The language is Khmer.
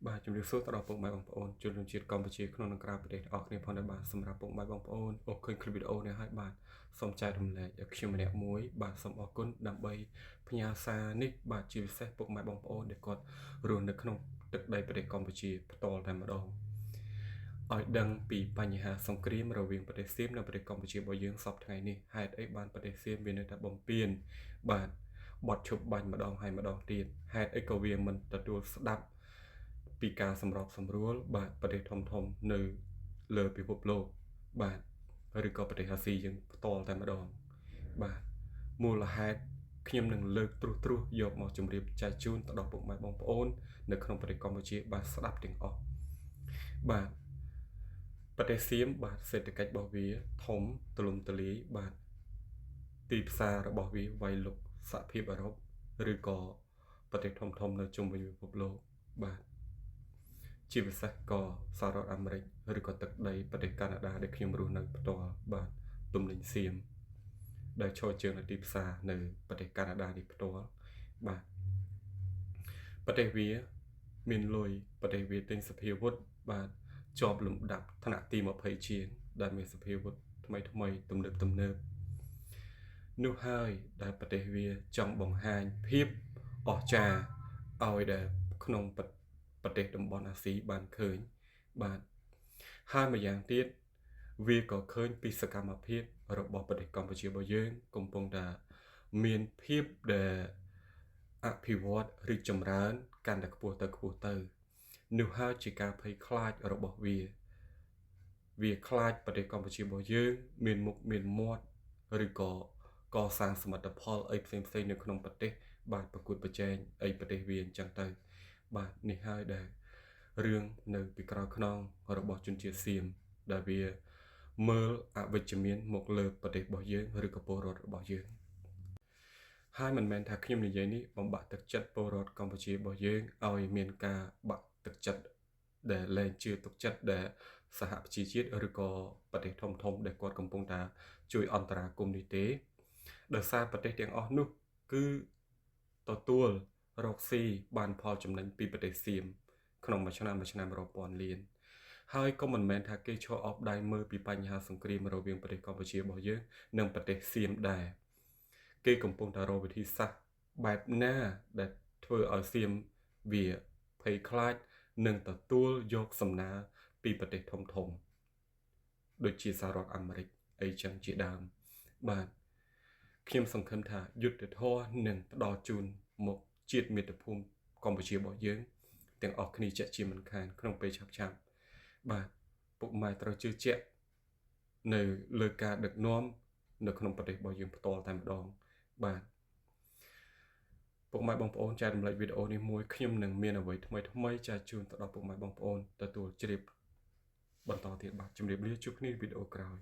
បាទជំរាបសួរទៅដល់ពុកម៉ែបងប្អូនជនរួមជាតិកម្ពុជាក្នុងនិងក្រៅប្រទេសអរគ្នាផងដែរបាទសម្រាប់ពុកម៉ែបងប្អូនអរគុណคลิปវីដេអូនេះហើយបាទសូមចែករំលែកឲ្យខ្ញុំម្នាក់មួយបាទសូមអរគុណដើម្បីផ្ញើសារនេះបាទជាពិសេសពុកម៉ែបងប្អូនដែលគាត់រស់នៅក្នុងទឹកដីប្រទេសកម្ពុជាផ្ទាល់តែម្ដងឲ្យដឹងពីបញ្ហាសង្គ្រាមរវាងប្រទេសសៀមនិងប្រទេសកម្ពុជារបស់យើងសពថ្ងៃនេះហេតុអីបានប្រទេសសៀមវានៅតែបំពេញបាទបត់ឈប់បាញ់ម្ដងហើយម្ដងទៀតហេតុអីក៏វាមិនទទួលស្ដាប់ពីការសម្របសម្រួលបាទប្រទេសធំនៅលើពិភពលោកបាទឬក៏ប្រទេសអាស៊ីយើងផ្ទាល់តែម្ដងបាទមូលហេតុខ្ញុំនឹងលើកត្រួសយកមកជម្រាបចែកជូនទៅដល់ពុកម៉ែបងប្អូននៅក្នុងប្រទេសកម្ពុជាបាទស្ដាប់ទាំងអស់បាទប្រទេសសៀមបាទសេដ្ឋកិច្ចរបស់វាធំទូលំទូលាយបាទទីផ្សាររបស់វាវាយលុកសហភាពអឺរ៉ុបឬក៏ប្រទេសធំនៅជុំវិញពិភពលោកបាទជាពិសេសក៏សហរដ្ឋអាមេរិកឬក៏ទឹកដីប្រទេសកាណាដាដែលខ្ញុំរស់នៅផ្ទាល់បាទទំនិញសៀមដែលឈរជើងនៅទីផ្សារនៅប្រទេសកាណាដានេះផ្ទាល់បាទប្រទេសវាមានលុយប្រទេសវាទិញសភាវុធបាទជាប់លំដាប់ថ្នាក់ទី20ជាងដែលមានសភាវុធថ្មីទំនើបនោះហើយដែលប្រទេសវាចង់បង្ហាញភាពអស្ចារ្យឲ្យដែលក្នុងប្រទេសតំបន់អាស៊ីបានឃើញបាទហើយម្យ៉ាងទៀតវាក៏ឃើញពីសកម្មភាពរបស់ប្រទេសកម្ពុជារបស់យើងកំពុងតែមានភាពដែលអភិវឌ្ឍរីកចម្រើនកាន់តែខ្ពស់ទៅនោះហើយជាការភ័យខ្លាចរបស់វាខ្លាចប្រទេសកម្ពុជារបស់យើងមានមុខមានមាត់ឬក៏កសាងសមិទ្ធផលអីផ្សេងនៅក្នុងប្រទេសបាទប្រកួតប្រជែងអីប្រទេសវាអញ្ចឹងទៅបាទនេះហើយដែលរឿងនៅពីក្រោយខ្នងរបស់ជនជាតិសៀមដែលវាមើលអវិជ្ជមានមកលើប្រទេសរបស់យើងឬក៏ពលរដ្ឋរបស់យើងហើយមិនមែនថាខ្ញុំនិយាយនេះបំបាក់ទឹកចិត្តពលរដ្ឋកម្ពុជារបស់យើងឲ្យមានការបាក់ទឹកចិត្តដែលលែងជឿទុកចិត្តដែលសហប្រជាជាតិឬក៏ប្រទេសធំដែលគាត់កំពុងតែជួយអន្តរាគមន៍នេះទេដោយសារប្រទេសទាំងអស់នោះគឺទទួលរកស៊ីបានផលចំណេញពីប្រទេសសៀមក្នុងមួយឆ្នាំរាប់ពាន់លានហើយក៏មិនមែនថាគេឈរអបដៃមើលពីបញ្ហាសង្គ្រាមរវាងប្រទេសកម្ពុជារបស់យើងនិងប្រទេសសៀមដែរគេកំពុងតែរកវិធីសាស្ត្របែបណាដែលធ្វើឲ្យសៀមវាភ័យខ្លាចនិងទទួលយកសំណើពីប្រទេសធំដូចជាសហរដ្ឋអាមេរិកអីចឹងជាដើមបាទខ្ញុំសង្ឃឹមថាយុទ្ធធម៌នឹងផ្ដល់ជូនមកជាតិមាតុភូមិកម្ពុជារបស់យើងទាំងអស់គ្នាជាក់ជាមិនខានក្នុងពេលឆាប់បាទពុកម៉ែត្រូវជឿជាក់នៅលើការដឹកនាំនៅក្នុងប្រទេសរបស់យើងផ្ទាល់តែម្ដងបាទពុកម៉ែបងប្អូនចែករំលែកវីដេអូនេះមួយខ្ញុំនឹងមានអ្វីថ្មីចែកជូនទៅដល់ពុកម៉ែបងប្អូនទទួលជ្រាបបន្តទៀតបាទជម្រាបលាជួបគ្នាវីដេអូក្រោយ